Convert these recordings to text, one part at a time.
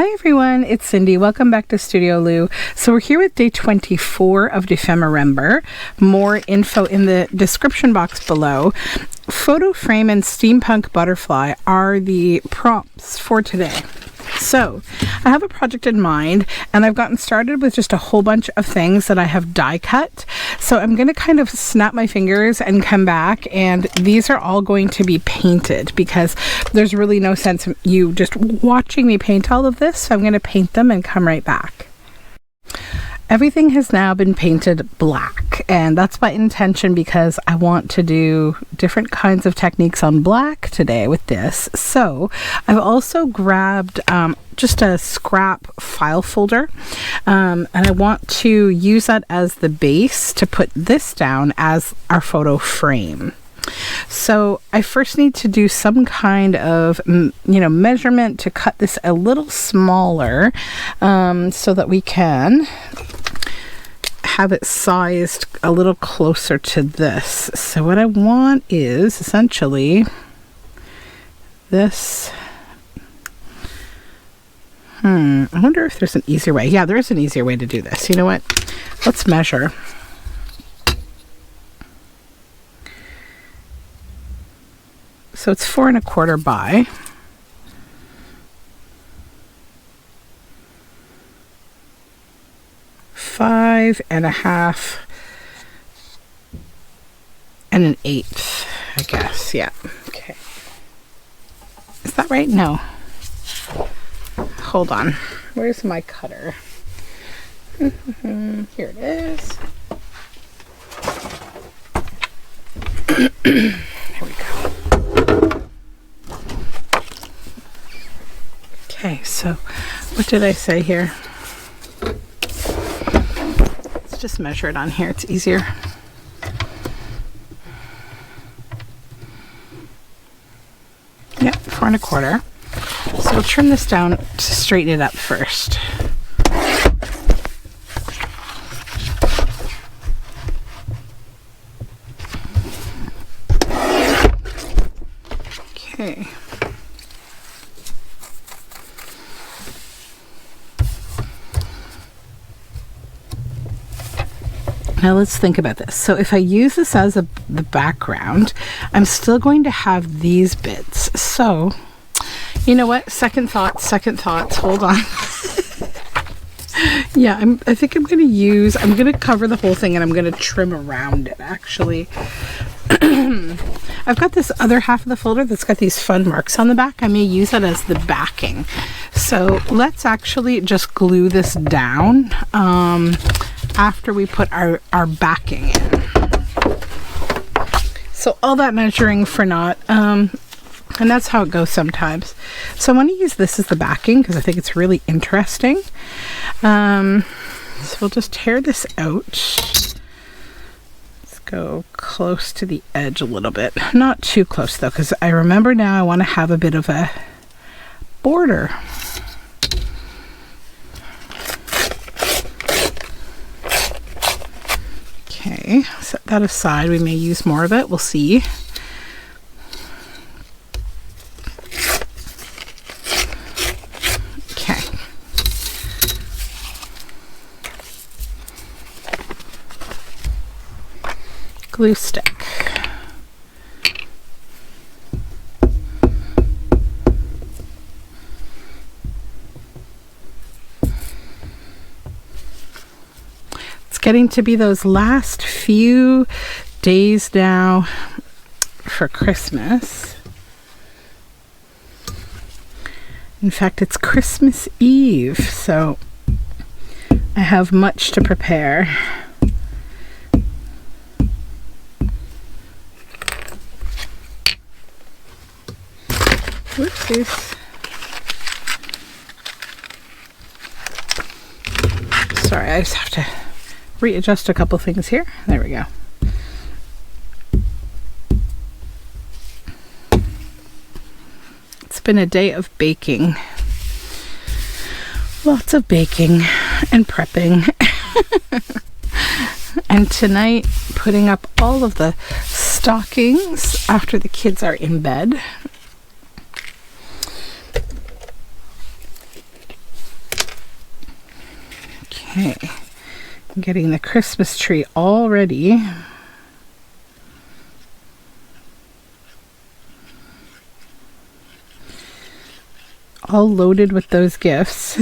Hi everyone, it's Cindy. Welcome back to Studioloo. So we're here with day 24 of Dephemerember. More info in the description box below. Photo frame and steampunk butterfly are the prompts for today. So I have a project in mind and I've gotten started with just a whole bunch of things that I have die cut. So I'm going to kind of snap my fingers and come back, and these are all going to be painted because there's really no sense in you just watching me paint all of this. So I'm going to paint them and come right back. Everything has now been painted black, and that's by intention because I want to do different kinds of techniques on black today with this. So I've also grabbed just a scrap file folder, and I want to use that as the base to put this down as our photo frame. So I first need to do some kind of measurement to cut this a little smaller, so that we can have it sized a little closer to this. So what I want is essentially this. I wonder if there's an easier way. Yeah, there is an easier way to do this. You know what? Let's measure. So it's 4 1/4 by 5 1/2 and 1/8, I guess. Yeah. Okay. Is that right? No. Hold on. Where's my cutter? Here it is. Here we go. Okay, so what did I say here? Let's just measure it on here. It's easier. Yep, 4 1/4. So we'll trim this down to straighten it up first. Okay. Now let's think about this. So if I use this as the background, I'm still going to have these bits. So, you know what? Second thoughts. Hold on. Yeah, I think I'm going to cover the whole thing and I'm going to trim around it, actually. I've got this other half of the folder that's got these fun marks on the back. I may use that as the backing. So let's actually just glue this down after we put our backing in. So all that measuring for naught. And that's how it goes sometimes. So I want to use this as the backing because I think it's really interesting. So we'll just tear this out. Let's go close to the edge a little bit. Not too close though, because I remember now I want to have a bit of a border. Okay, set that aside. We may use more of it. We'll see. Glue stick. It's getting to be those last few days now for Christmas. In fact, it's Christmas Eve, so I have much to prepare. Whoopsies. Sorry, I just have to readjust a couple things here. There we go. It's been a day of baking. Lots of baking and prepping. And tonight, putting up all of the stockings after the kids are in bed. Okay, I'm getting the Christmas tree all ready. All loaded with those gifts.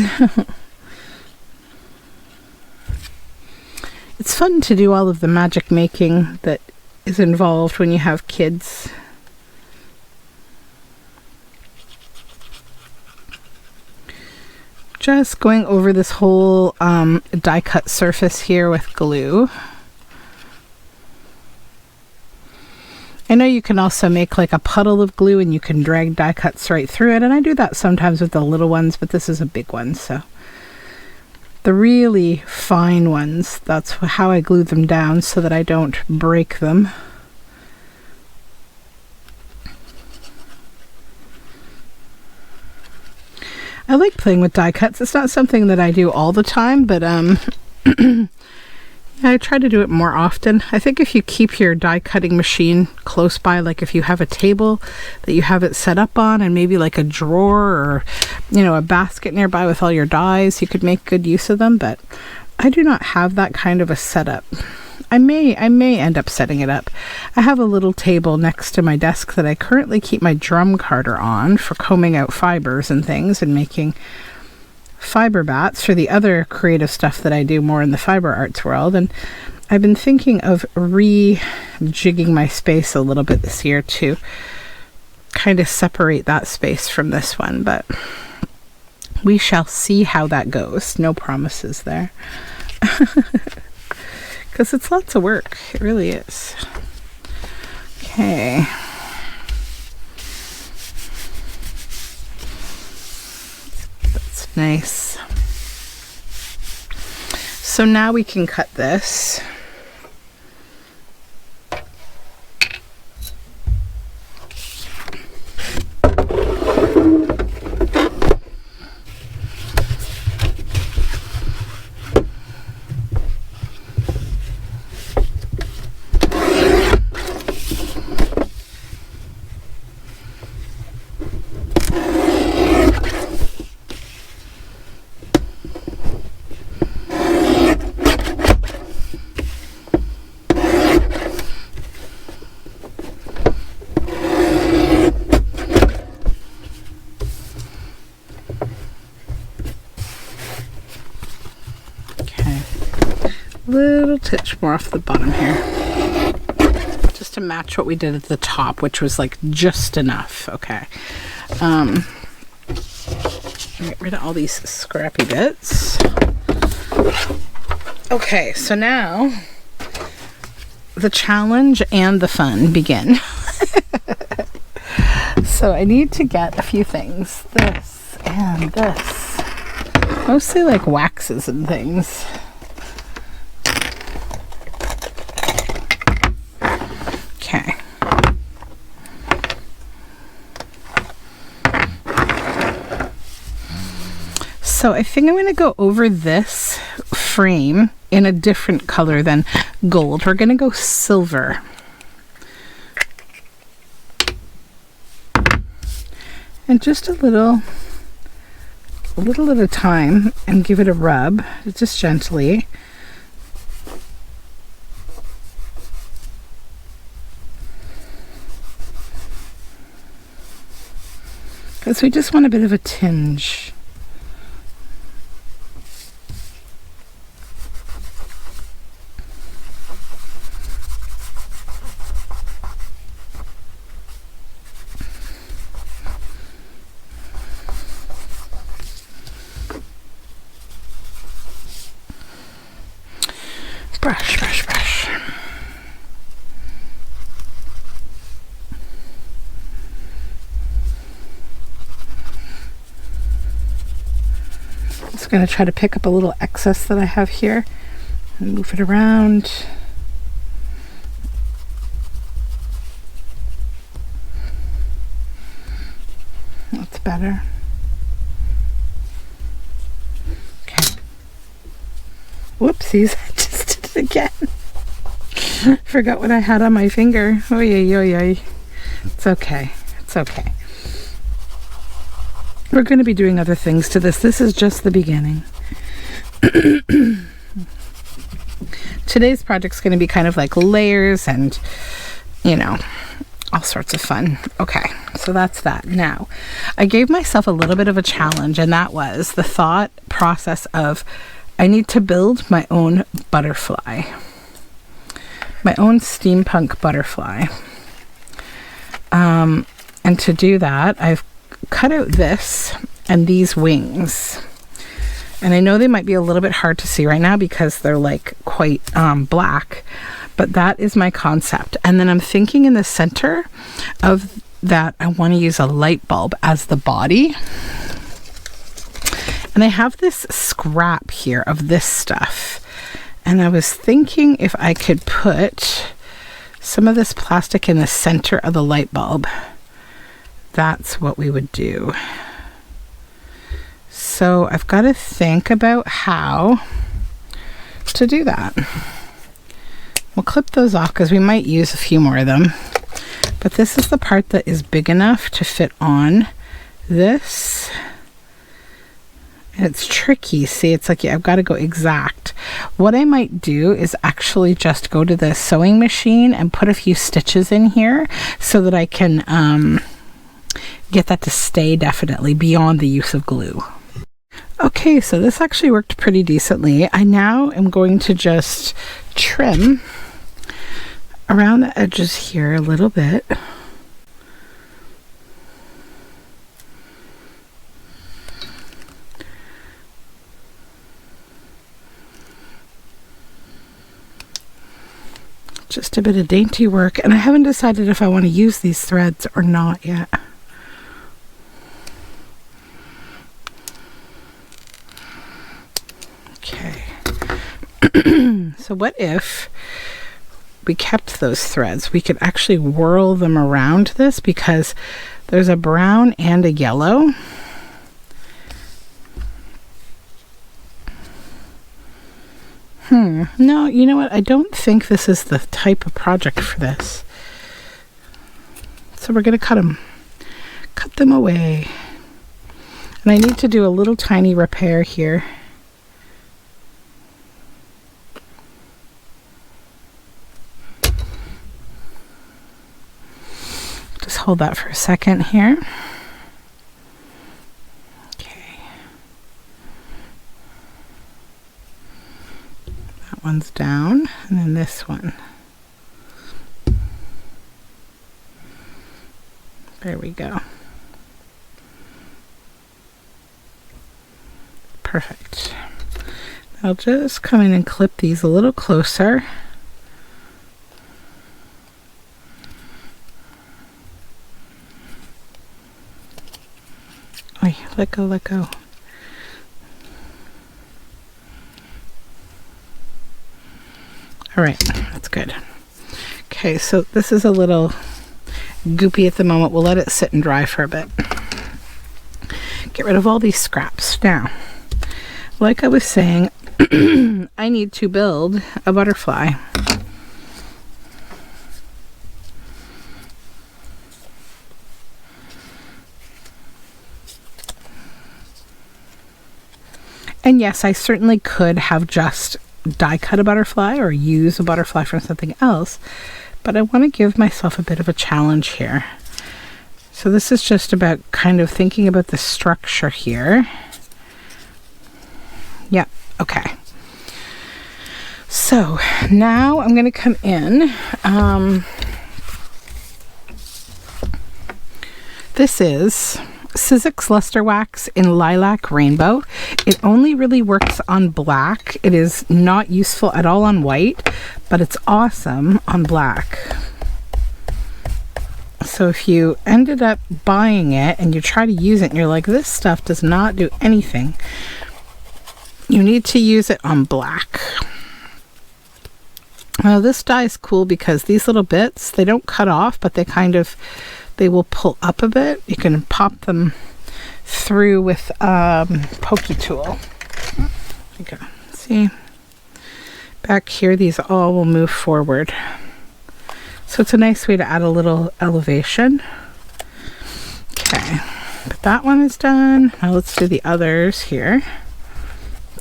It's fun to do all of the magic making that is involved when you have kids. Just going over this whole die cut surface here with glue. I know you can also make like a puddle of glue and you can drag die cuts right through it, and I do that sometimes with the little ones, but this is a big one, so the really fine ones, that's how I glue them down so that I don't break them. I like playing with die cuts. It's not something that I do all the time, but I try to do it more often. I think if you keep your die cutting machine close by, like if you have a table that you have it set up on and maybe like a drawer or, you know, a basket nearby with all your dies, you could make good use of them, but I do not have that kind of a setup. I may end up setting it up. I have a little table next to my desk that I currently keep my drum carder on for combing out fibers and things and making fiber bats for the other creative stuff that I do more in the fiber arts world. And I've been thinking of rejigging my space a little bit this year to kind of separate that space from this one, but we shall see how that goes. No promises there. Because it's lots of work. It really is. Okay. That's nice. So now we can cut this. Little touch more off the bottom here, just to match what we did at the top, which was like just enough. Okay, get rid of all these scrappy bits. Okay, so now the challenge and the fun begin. So I need to get a few things, this and this, mostly like waxes and things. Okay. So I think I'm going to go over this frame in a different color than gold. We're going to go silver. And just a little at a time, and give it a rub, just gently. Because we just want a bit of a tinge. Brush, brush, brush. Just going to try to pick up a little excess that I have here and move it around. That's better. Okay. Whoopsies, I just did it again. Forgot what I had on my finger. Oh, yeah. It's okay. It's okay. We're going to be doing other things to this. This is just the beginning. Today's project's going to be kind of like layers and, you know, all sorts of fun. Okay, so that's that. Now, I gave myself a little bit of a challenge, and that was the thought process of I need to build my own butterfly, my own steampunk butterfly. And to do that, I've cut out this and these wings. And I know they might be a little bit hard to see right now because they're like quite black, but that is my concept. And then I'm thinking in the center of that, I want to use a light bulb as the body. And I have this scrap here of this stuff. And I was thinking if I could put some of this plastic in the center of the light bulb. That's what we would do. So I've got to think about how to do that. We'll clip those off because we might use a few more of them. But this is the part that is big enough to fit on this. And it's tricky. See, it's like I've got to go exact. What I might do is actually just go to the sewing machine and put a few stitches in here so that I can get that to stay definitely beyond the use of glue. Okay, so this actually worked pretty decently. I now am going to just trim around the edges here a little bit. Just a bit of dainty work, and I haven't decided if I want to use these threads or not yet. Okay. So what if we kept those threads? We could actually whirl them around this because there's a brown and a yellow. No, you know what? I don't think this is the type of project for this. So we're going to cut them away. And I need to do a little tiny repair here. Just hold that for a second here. One's down, and then this one. There we go. Perfect. I'll just come in and clip these a little closer. Oi, let go, let go. All right, that's good. Okay, so this is a little goopy at the moment. We'll let it sit and dry for a bit. Get rid of all these scraps. Now, like I was saying, I need to build a butterfly. And yes, I certainly could have just die cut a butterfly or use a butterfly from something else, but I want to give myself a bit of a challenge here. So this is just about kind of thinking about the structure here. Yeah, okay. So now I'm going to come in. This is Sizzix Luster Wax in Lilac Rainbow. It only really works on black. It is not useful at all on white, but it's awesome on black. So if you ended up buying it and you try to use it and you're like, this stuff does not do anything, you need to use it on black. Now this dye is cool because these little bits, they don't cut off, but they will pull up a bit. You can pop them through with pokey tool. There you go. See? Back here, these all will move forward. So it's a nice way to add a little elevation. Okay, but that one is done. Now let's do the others here.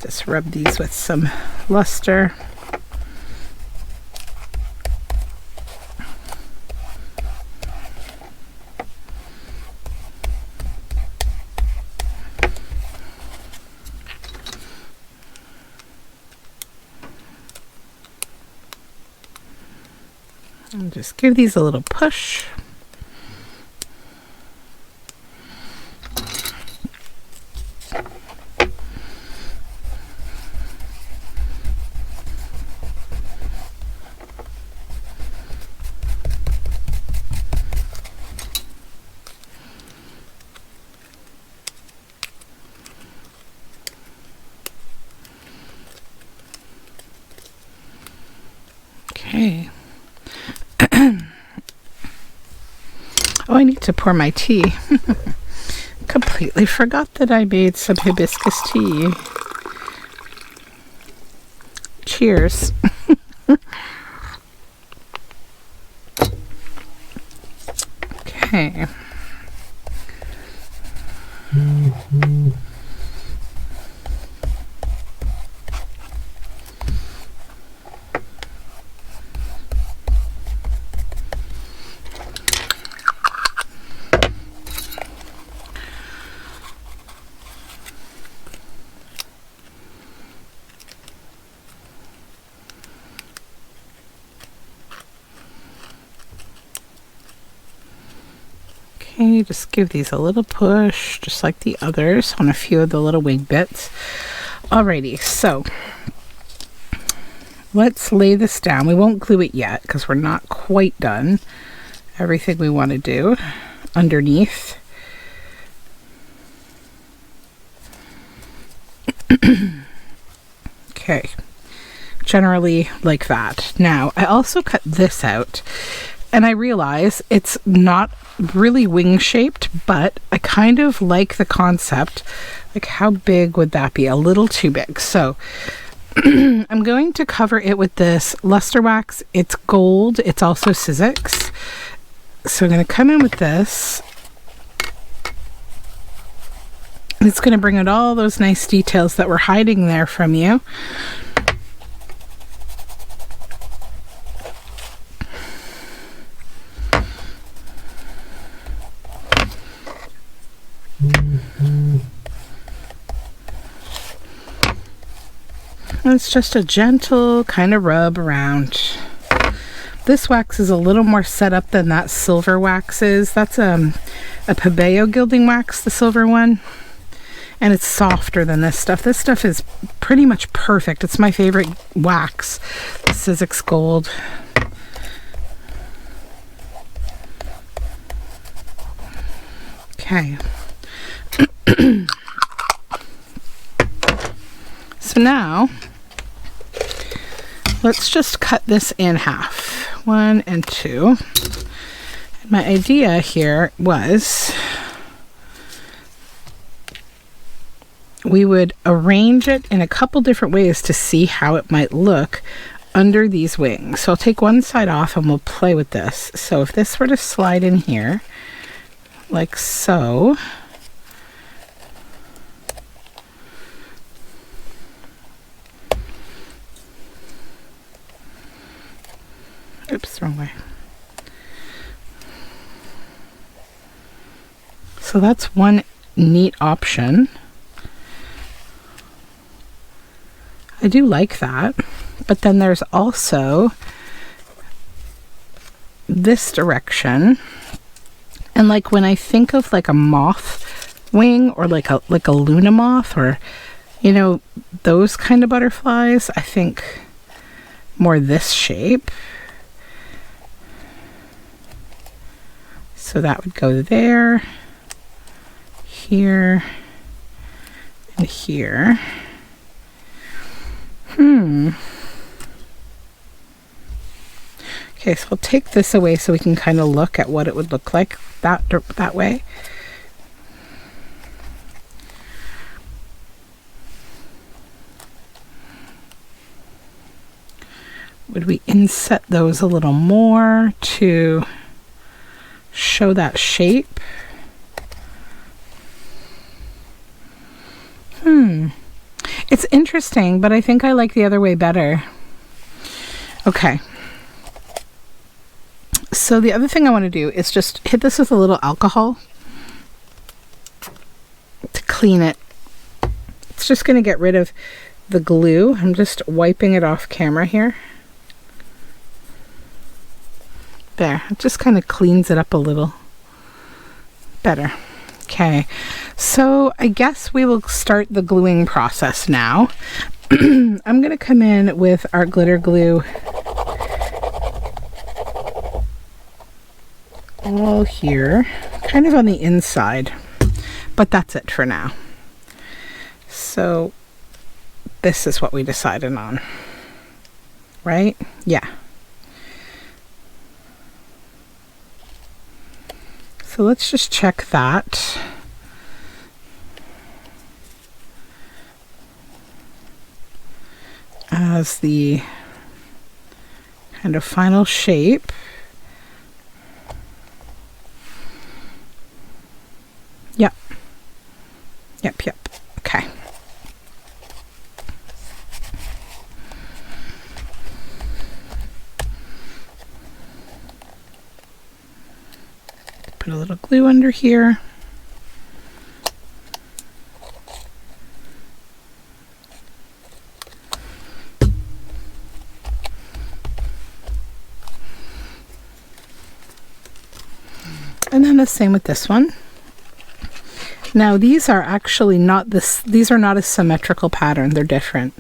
Just rub these with some luster. And just give these a little push. Okay. Oh, I need to pour my tea. Completely forgot that I made some hibiscus tea. Cheers. Okay. Okay, just give these a little push, just like the others, on a few of the little wing bits. Alrighty, so let's lay this down. We won't glue it yet because we're not quite done everything we want to do underneath. Okay, generally like that. Now, I also cut this out. And I realize it's not really wing shaped, but I kind of like the concept. Like, how big would that be? A little too big. So I'm going to cover it with this luster wax. It's gold. It's also Sizzix. So I'm going to come in with this. It's going to bring out all those nice details that were hiding there from you. It's just a gentle kind of rub around. This wax is a little more set up than that silver wax is. That's a Pabeo gilding wax, the silver one. And it's softer than this stuff. This stuff is pretty much perfect. It's my favorite wax, the Sizzix Gold. Okay. So now, let's just cut this in half. 1 and 2. My idea here was we would arrange it in a couple different ways to see how it might look under these wings. So I'll take one side off and we'll play with this. So if this were to slide in here, like so. Oops, wrong way. So that's one neat option. I do like that. But then there's also this direction. And like when I think of like a moth wing or like a Luna moth or, you know, those kind of butterflies, I think more this shape. So that would go there, here, and here. Okay, so we'll take this away so we can kind of look at what it would look like that way. Would we inset those a little more to show that shape? It's interesting, but I think I like the other way better. Okay. So the other thing I want to do is just hit this with a little alcohol to clean it. It's just going to get rid of the glue. I'm just wiping it off camera here. There, it just kind of cleans it up a little better. Okay, so I guess we will start the gluing process now. I'm going to come in with our glitter glue all here, kind of on the inside, but that's it for now. So this is what we decided on, right? Yeah. So let's just check that. As the kind of final shape. Yep. Yep. Okay. Put a little glue under here. And then the same with this one. Now these are actually not this, these are not a symmetrical pattern, they're different.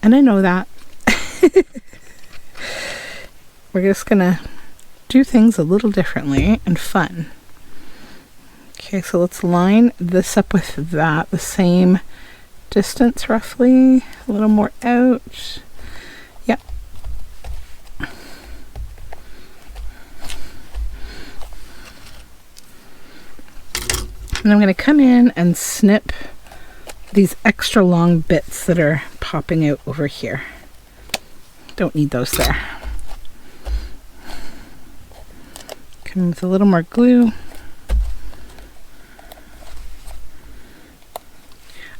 And I know that. We're just gonna do things a little differently and fun. Okay, so let's line this up with that, the same distance roughly, a little more out. Yep. And I'm going to come in and snip these extra long bits that are popping out over here. Don't need those there. Come in with a little more glue.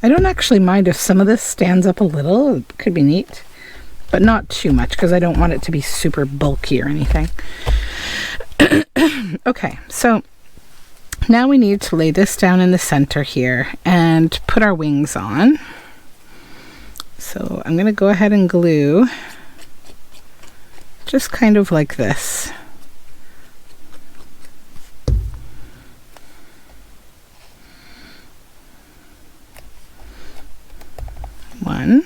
I don't actually mind if some of this stands up a little. It could be neat, but not too much because I don't want it to be super bulky or anything. Okay, so now we need to lay this down in the center here and put our wings on. So I'm going to go ahead and glue just kind of like this. One.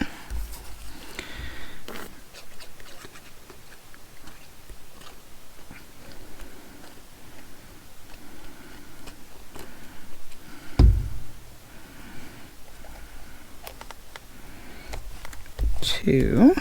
Two.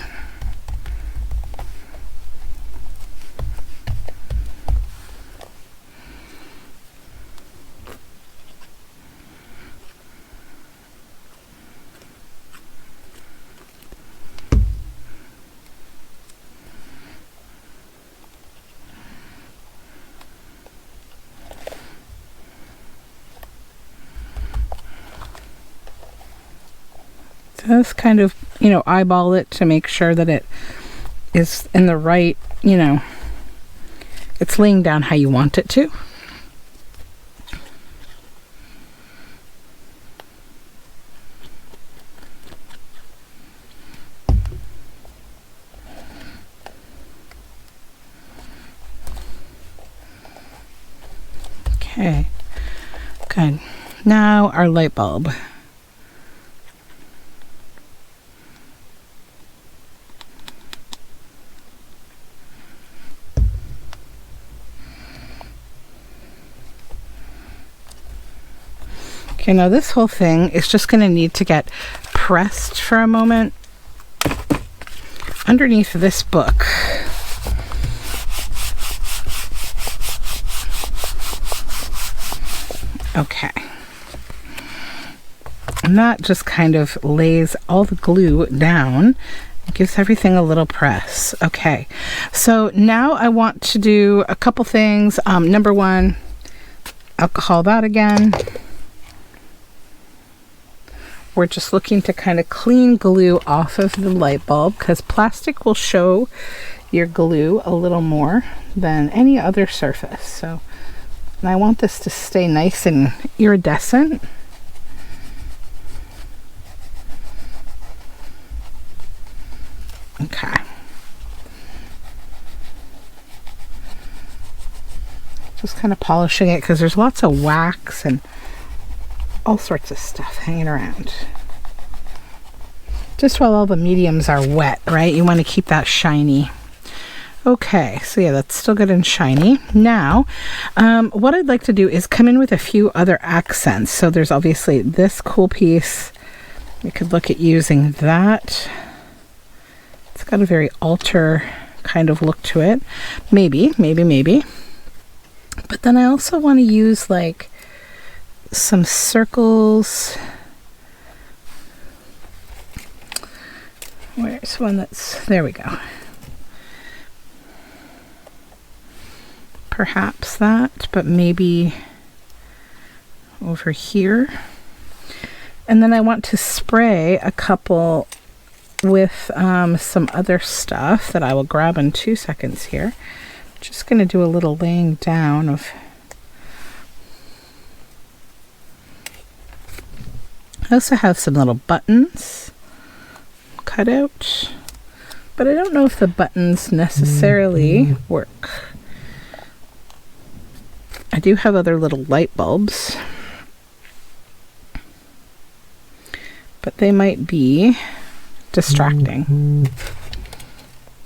Just kind of, eyeball it to make sure that it is in the right, it's laying down how you want it to. Okay, good. Now our light bulb. Okay, now this whole thing is just going to need to get pressed for a moment underneath this book. Okay. And that just kind of lays all the glue down. It gives everything a little press. Okay, so now I want to do a couple things. Number one, alcohol that again. we're just looking to kind of clean glue off of the light bulb, because plastic will show your glue a little more than any other surface. So, and I want this to stay nice and iridescent. Okay. Just kind of polishing it because there's lots of wax and all sorts of stuff hanging around. Just while all the mediums are wet, right? You want to keep that shiny. Okay, so yeah, that's still good and shiny. Now, what I'd like to do is come in with a few other accents. So there's obviously this cool piece. We could look at using that. It's got a very altar kind of look to it. Maybe. But then I also want to use like some circles. Where's one that's, there we go. Perhaps that, but maybe over here. And then I want to spray a couple with some other stuff that I will grab in 2 seconds here. Just going to do a little laying down of, I also have some little buttons cut out, but I don't know if the buttons necessarily work. I do have other little light bulbs, but they might be distracting.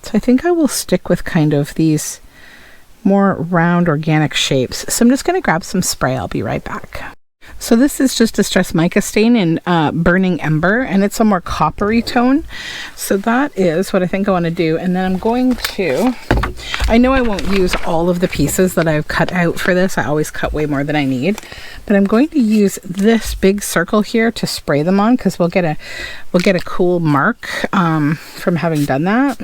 So I think I will stick with kind of these more round organic shapes. So I'm just going to grab some spray. I'll be right back. So this is just Distress Mica Stain in Burning Ember, and it's a more coppery tone. So that is what I think I want to do. And then I'm going to, I know I won't use all of the pieces that I've cut out for this. I always cut way more than I need. But I'm going to use this big circle here to spray them on, because we'll get a cool mark from having done that.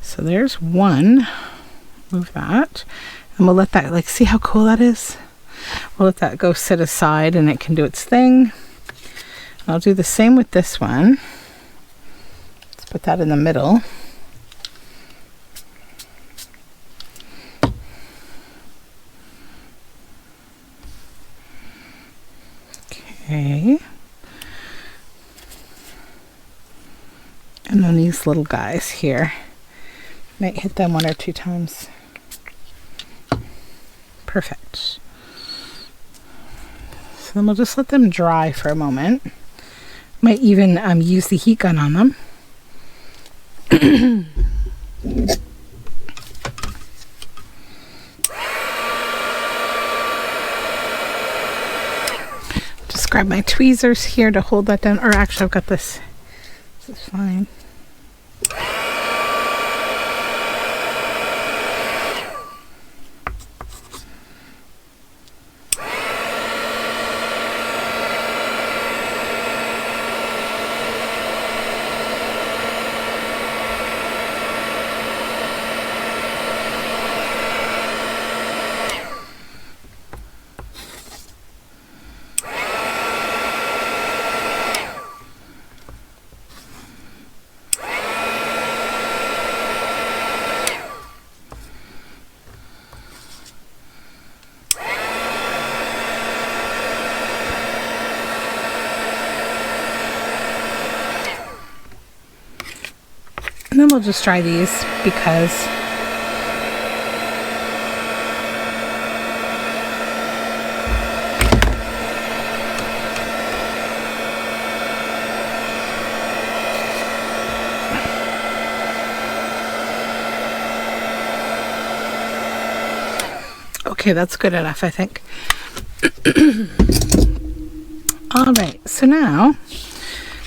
So there's one. Move that. And we'll let that, like, see how cool that is? We'll let that go sit aside and it can do its thing. I'll do the same with this one. Let's put that in the middle. Okay. And then these little guys here. Might hit them 1 or 2 times. Perfect. So then we'll just let them dry for a moment. Might even use the heat gun on them. Just grab my tweezers here to hold that down. Or actually, I've got this. This is fine. And then we'll just try these because okay, that's good enough, I think. All right, so now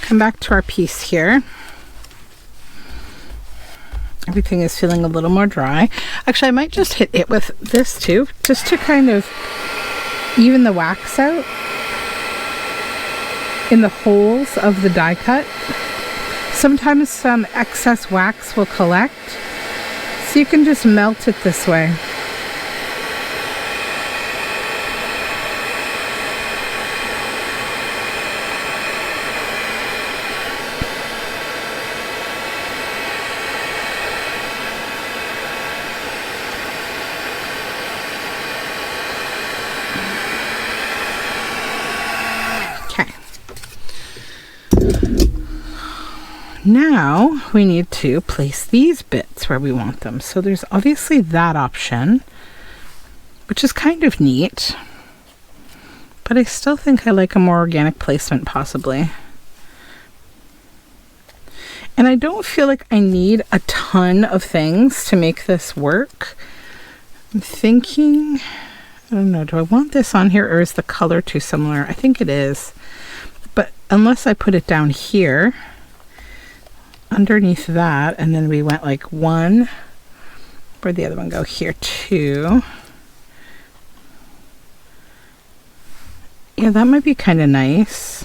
come back to our piece here. Everything is feeling a little more dry. Actually, I might just hit it with this too, just to kind of even the wax out in the holes of the die cut. Sometimes some excess wax will collect, so you can just melt it this way. Now we need to place these bits where we want them. So there's obviously that option, which is kind of neat, but I still think I like a more organic placement possibly. And I don't feel like I need a ton of things to make this work. I'm thinking, I don't know, do I want this on here or is the color too similar? I think it is. But unless I put it down here, underneath that, and then we went like 1, where'd the other one go? Here, 2. Yeah, that might be kind of nice.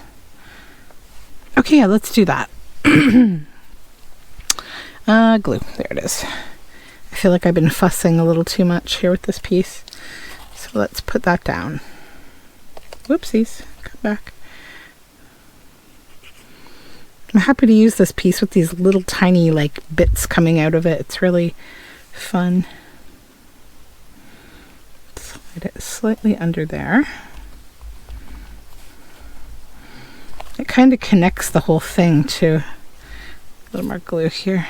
Okay, yeah, let's do that. Glue, there it is. I feel like I've been fussing a little too much here with this piece. So let's put that down. Whoopsies, come back. I'm happy to use this piece with these little tiny like bits coming out of it. It's really fun. Slide it slightly under there. It kind of connects the whole thing too. A little more glue here.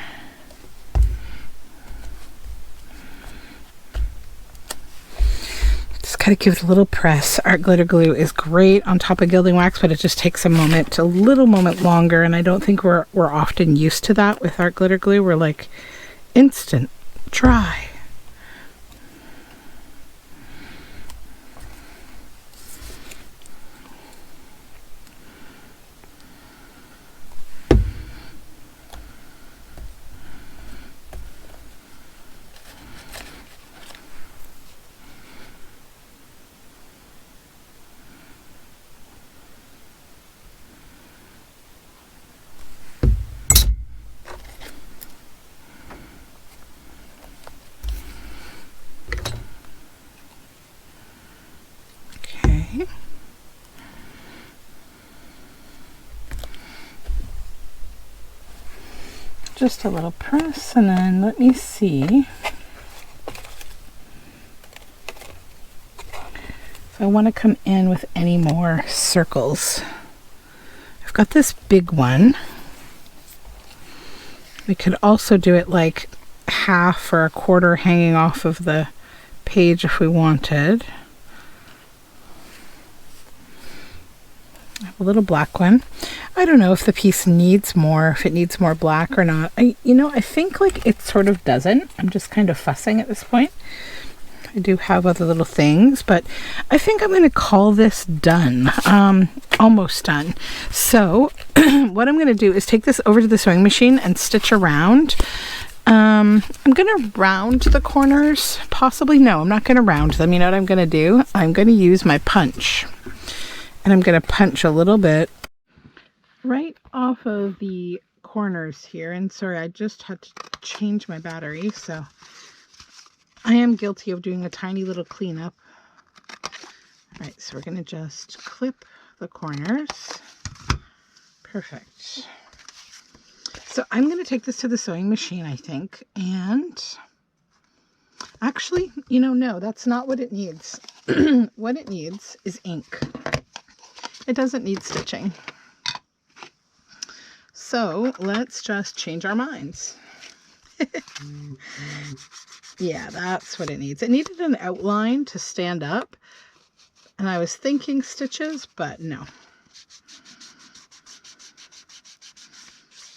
Just kind of give it a little press. Art glitter glue is great on top of gilding wax, but it just takes a little moment longer, and I don't think we're often used to that with art glitter glue. We're like instant, dry. Just a little press, and then let me see if I want to come in with any more circles. I've got this big one. We could also do it like half or a quarter hanging off of the page if we wanted. I have a little black one. I don't know if the piece needs more, if it needs more black or not. I think like it sort of doesn't. I'm just kind of fussing at this point. I do have other little things, but I think I'm going to call this done. Almost done. So what I'm going to do is take this over to the sewing machine and stitch around. I'm going to round the corners. Possibly. No, I'm not going to round them. You know what I'm going to do? I'm going to use my punch. And I'm going to punch a little bit right off of the corners here. And sorry, I just had to change my battery, so I am guilty of doing a tiny little cleanup. All right, so we're going to just clip the corners. Perfect. So I'm going to take this to the sewing machine, I think. And actually, no, that's not what it needs. What it needs is ink. It doesn't need stitching. So let's just change our minds. Yeah, that's what it needs. It needed an outline to stand up, and I was thinking stitches, but no.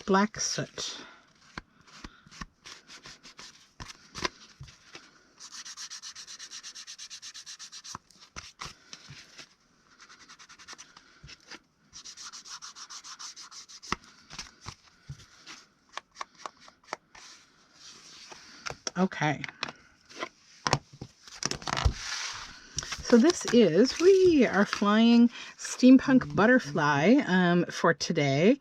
Black soot. Okay. So we are flying Steampunk Butterfly for today,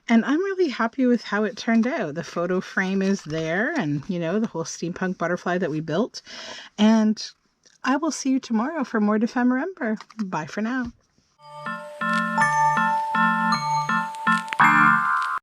and I'm really happy with how it turned out. The photo frame is there, and the whole Steampunk Butterfly that we built, and I will see you tomorrow for more Dephemerember. Bye for now.